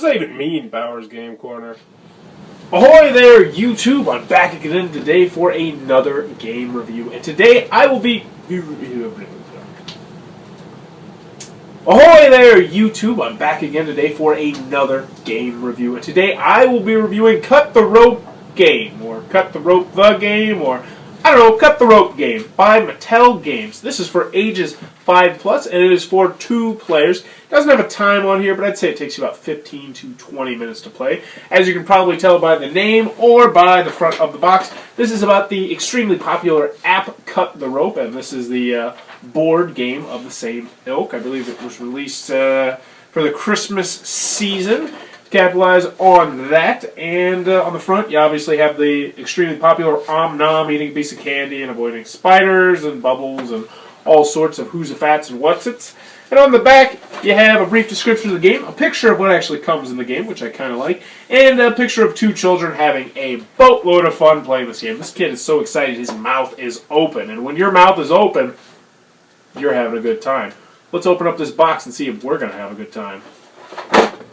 that even mean, Bowers Game Corner? Ahoy there, YouTube! I'm back again today for another game review, and today I will be... Ahoy there, YouTube! I'm back again today for another game review, and today I will be reviewing Cut the Rope Game, or Cut the Rope the Game, or I don't know, Cut the Rope Game by Mattel Games. This is for ages 5+, and it is for 2 players. It doesn't have a time on here, but I'd say it takes you about 15 to 20 minutes to play. As you can probably tell by the name or by the front of the box, this is about the extremely popular app Cut the Rope, and this is the board game of the same ilk. I believe it was released for the Christmas season. Capitalize on that, and on the front you obviously have the extremely popular Om Nom, eating a piece of candy and avoiding spiders and bubbles and all sorts of who's a fats and what's its. And on the back you have a brief description of the game, a picture of what actually comes in the game, which I kind of like, and a picture of 2 children having a boatload of fun playing this game. This kid is so excited his mouth is open, and when your mouth is open, you're having a good time. Let's open up this box and see if we're going to have a good time.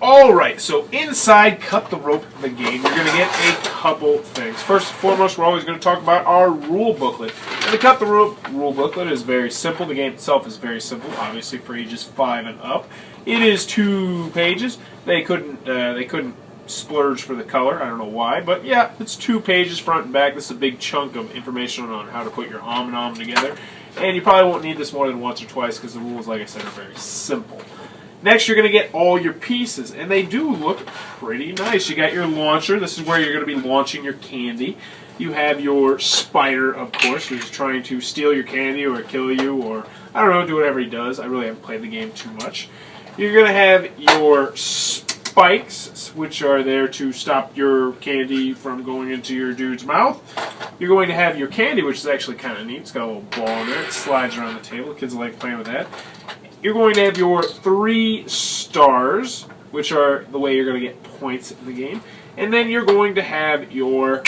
Alright, so inside Cut the Rope the Game, you're going to get a couple things. First and foremost, we're always going to talk about our rule booklet. And the Cut the Rope rule booklet is very simple. The game itself is very simple, obviously for ages 5 and up. It is 2 pages. They couldn't splurge for the color. I don't know why, but yeah, it's 2 pages front and back. This is a big chunk of information on how to put your Om Nom together. And you probably won't need this more than once or twice because the rules, like I said, are very simple. Next, you're going to get all your pieces, and they do look pretty nice. You got your launcher. This is where you're going to be launching your candy. You have your spider, of course, who's trying to steal your candy or kill you or, I don't know, do whatever he does. I really haven't played the game too much. You're going to have your spikes, which are there to stop your candy from going into your dude's mouth. You're going to have your candy, which is actually kind of neat. It's got a little ball in there. It slides around the table. Kids like playing with that. You're going to have your 3 stars, which are the way you're going to get points in the game. And then you're going to have your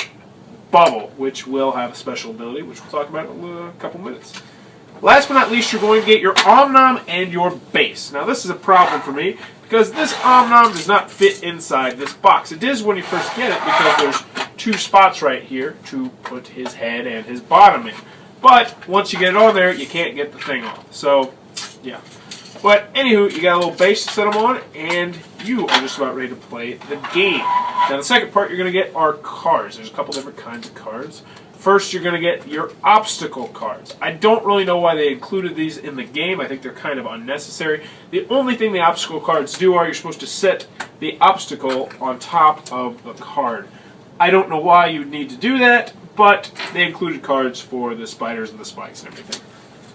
bubble, which will have a special ability, which we'll talk about in a couple minutes. Last but not least, you're going to get your Om Nom and your base. Now, this is a problem for me, because this Om Nom does not fit inside this box. It is when you first get it, because there's 2 spots right here to put his head and his bottom in. But once you get it on there, you can't get the thing off. So, yeah. But, anywho, you got a little base to set them on, and you are just about ready to play the game. Now, the second part you're going to get are cards. There's a couple different kinds of cards. First, you're going to get your obstacle cards. I don't really know why they included these in the game. I think they're kind of unnecessary. The only thing the obstacle cards do are you're supposed to set the obstacle on top of the card. I don't know why you would need to do that, but they included cards for the spiders and the spikes and everything.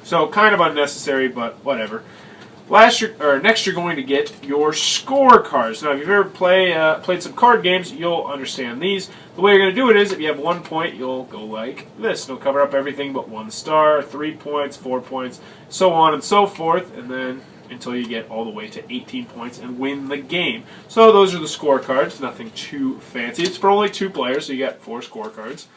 So, kind of unnecessary, but whatever. Next, you're going to get your score cards. Now, if you've ever played some card games, you'll understand these. The way you're going to do it is, if you have 1 point, you'll go like this. It'll cover up everything but 1 star, 3 points, 4 points, so on and so forth, and then until you get all the way to 18 points and win the game. So those are the score cards. Nothing too fancy. It's for only 2 players, so you got 4 score cards.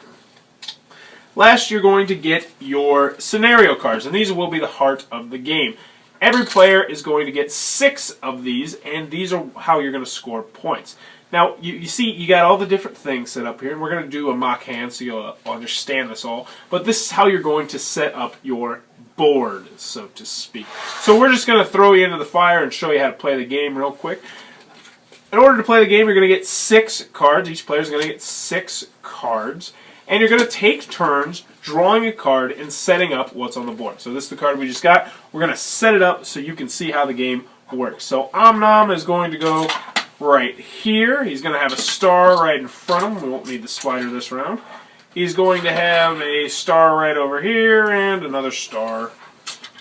Last, you're going to get your scenario cards, and these will be the heart of the game. Every player is going to get 6 of these, and these are how you're going to score points. Now, you see, you got all the different things set up here, and we're going to do a mock hand so you'll understand this all. But this is how you're going to set up your board, so to speak. So we're just going to throw you into the fire and show you how to play the game real quick. In order to play the game, you're going to get 6 cards. Each player is going to get 6 cards. And you're going to take turns drawing a card and setting up what's on the board. So this is the card we just got. We're going to set it up so you can see how the game works. So Om Nom is going to go right here. He's going to have a star right in front of him. We won't need the spider this round. He's going to have a star right over here and another star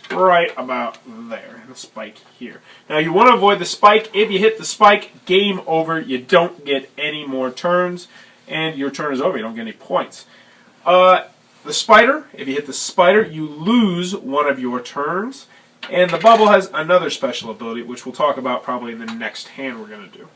right about there. And a spike here. Now you want to avoid the spike. If you hit the spike, game over. You don't get any more turns. And your turn is over. You don't get any points. The spider, if you hit the spider, you lose 1 of your turns. And the bubble has another special ability, which we'll talk about probably in the next hand we're going to do.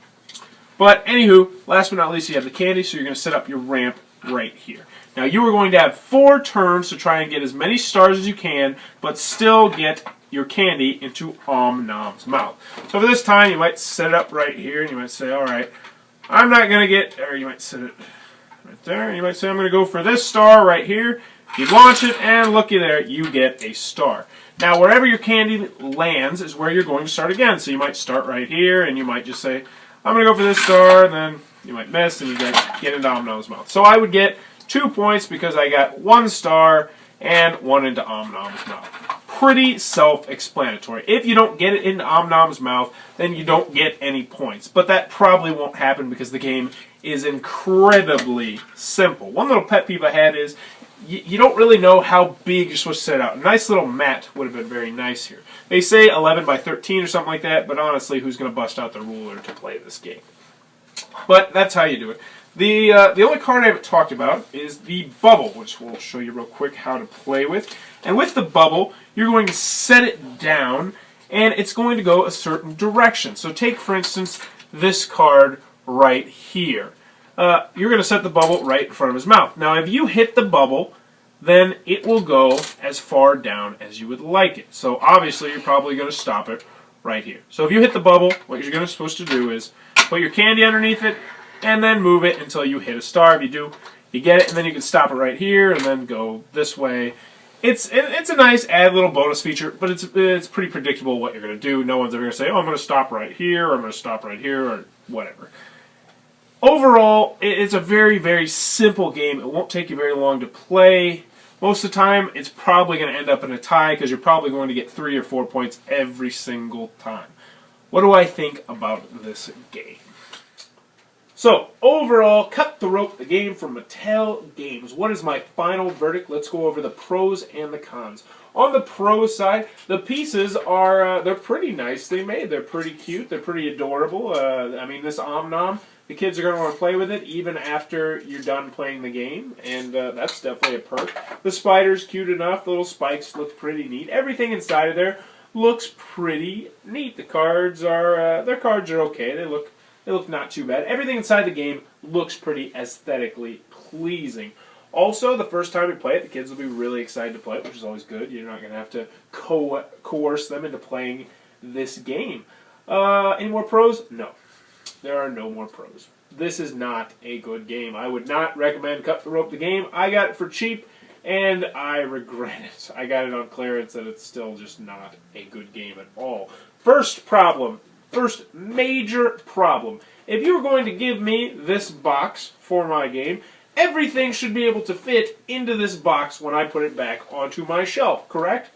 But anywho, last but not least, you have the candy, so you're going to set up your ramp right here. Now, you are going to have 4 turns to try and get as many stars as you can, but still get your candy into Om Nom's mouth. So for this time, you might set it up right here, and you might say, all right, I'm not going to get, or you might set it right there, and you might say, I'm going to go for this star right here. You launch it, and looky there, you get a star. Now, wherever your candy lands is where you're going to start again. So you might start right here, and you might just say, I'm going to go for this star, and then you might miss, and you get into Om Nom's mouth. So I would get 2 points because I got 1 star and 1 into Om Nom's mouth. Pretty self-explanatory. If you don't get it into Om Nom's mouth, then you don't get any points. But that probably won't happen because the game is incredibly simple. One little pet peeve I had is you don't really know how big you're supposed to set it out. A nice little mat would have been very nice here. They say 11 by 13 or something like that, but honestly, who's going to bust out the ruler to play this game? But that's how you do it. The only card I haven't talked about is the bubble, which we'll show you real quick how to play with. And with the bubble, you're going to set it down, and it's going to go a certain direction. So take, for instance, this card right here. You're going to set the bubble right in front of his mouth. Now, if you hit the bubble, then it will go as far down as you would like it. So obviously, you're probably going to stop it right here. So if you hit the bubble, what you're supposed to do is put your candy underneath it, and then move it until you hit a star. If you do, you get it, and then you can stop it right here, and then go this way. It's a nice add little bonus feature, but it's pretty predictable what you're going to do. No one's ever going to say, oh, I'm going to stop right here, or I'm going to stop right here, or whatever. Overall, it's a very, very simple game. It won't take you very long to play. Most of the time, it's probably going to end up in a tie because you're probably going to get 3 or 4 points every single time. What do I think about this game? So, overall, Cut the Rope, the game from Mattel Games. What is my final verdict? Let's go over the pros and the cons. On the pro side, the pieces are, they're pretty nicely made. They're pretty cute. They're pretty adorable. I mean, this Om Nom, the kids are going to want to play with it even after you're done playing the game, and that's definitely a perk. The spider's cute enough. The little spikes look pretty neat. Everything inside of there looks pretty neat. The cards are, their cards are okay. They look not too bad. Everything inside the game looks pretty aesthetically pleasing. Also, the first time you play it, the kids will be really excited to play it, which is always good. You're not going to have to coerce them into playing this game. Any more pros? No. There are no more pros. This is not a good game. I would not recommend Cut the Rope the game. I got it for cheap, and I regret it. I got it on clearance, and it's still just not a good game at all. First major problem. If you were going to give me this box for my game, everything should be able to fit into this box when I put it back onto my shelf, correct?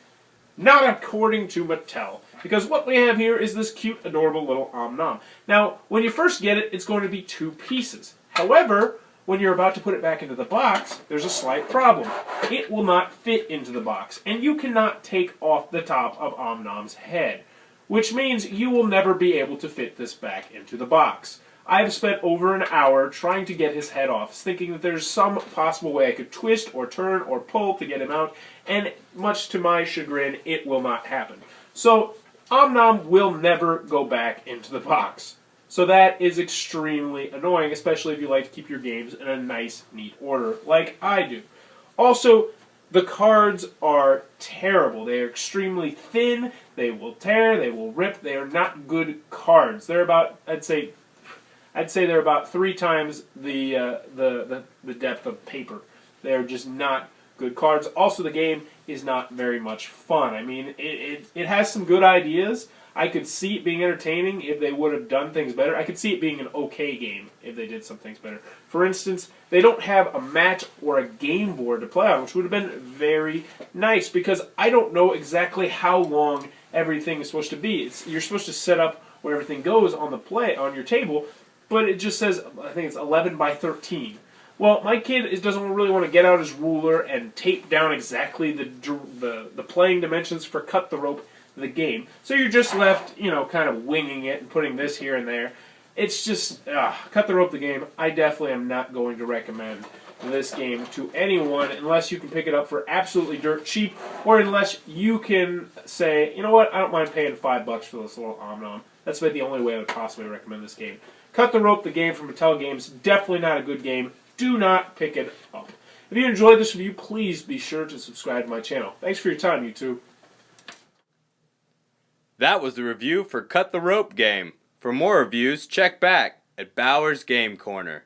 Not according to Mattel. Because what we have here is this cute, adorable little Om Nom. Now, when you first get it, it's going to be 2 pieces. However, when you're about to put it back into the box, there's a slight problem. It will not fit into the box, and you cannot take off the top of Om Nom's head, which means you will never be able to fit this back into the box. I've spent over an hour trying to get his head off, thinking that there's some possible way I could twist or turn or pull to get him out, and much to my chagrin, it will not happen. So, Om Nom will never go back into the box. So that is extremely annoying, especially if you like to keep your games in a nice, neat order, like I do. Also, the cards are terrible. They are extremely thin, they will tear, they will rip, they are not good cards. They're about, I'd say they're about 3 times the depth of paper. They're just not good cards. Also, the game is not very much fun. I mean, it has some good ideas. I could see it being entertaining if they would have done things better. I could see it being an okay game if they did some things better. For instance, they don't have a mat or a game board to play on, which would have been very nice because I don't know exactly how long everything is supposed to be. You're supposed to set up where everything goes on your table, but it just says, I think it's 11 by 13. Well, my kid doesn't really want to get out his ruler and tape down exactly the playing dimensions for Cut the Rope, the game. So you're just left, kind of winging it and putting this here and there. It's just, Cut the Rope, the game. I definitely am not going to recommend this game to anyone unless you can pick it up for absolutely dirt cheap, or unless you can say, you know what, I don't mind paying $5 for this little Om Nom. That's about the only way I would possibly recommend this game. Cut the Rope, the game from Mattel Games. Definitely not a good game. Do not pick it up. If you enjoyed this review, please be sure to subscribe to my channel. Thanks for your time, YouTube. That was the review for Cut the Rope Game. For more reviews, check back at Bauer's Game Corner.